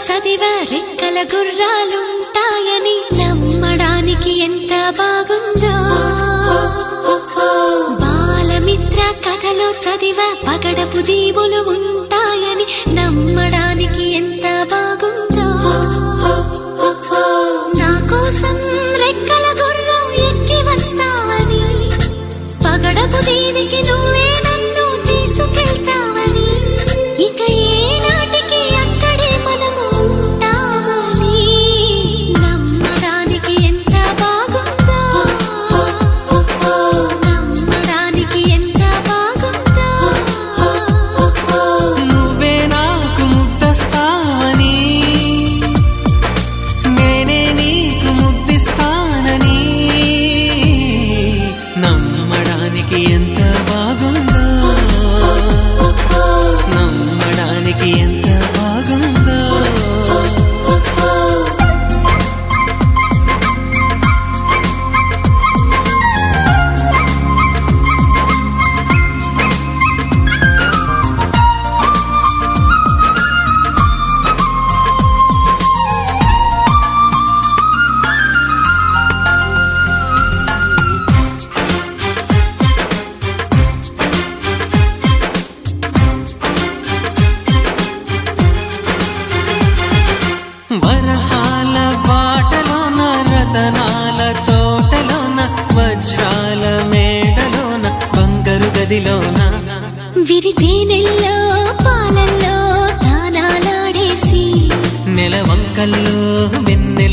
చదివా రెక్కల గుర్రాలుంటాయని నమ్మడానికి ఎంత బాగుందో. బాలమిత్ర కథలో చదివా పగడపు దీవులు ఉంటాయని నమ్మడానికి ఎంత బాగుందో. నా కోసం రెక్కల గుర్రం ఎక్కి వస్తావని పగడపు దీవికి నువ్వే నన్ను తీసుకెళ్తావని ఇక ఏనాటికి అక్కడే మనము ఉంటామని నమ్మడానికి ఎంత బాగుందో. నమ్మడానికి ఎంత బాగుందో. నువ్వే నాకు ముద్దస్తావని నేనే నీకు ముద్దిస్తానని నమ్మడానికి ఎంత బాగుందో. నమ్మడానికి ఎంత బాగుందో. వరహాల బాటలోన రతనాల తోటలోన వజ్రాల మేడలోన బంగారు గదిలోన విరితేనెల్లో పాలల్లో తానాలాడేసి నెలవంకల్లో వెన్నె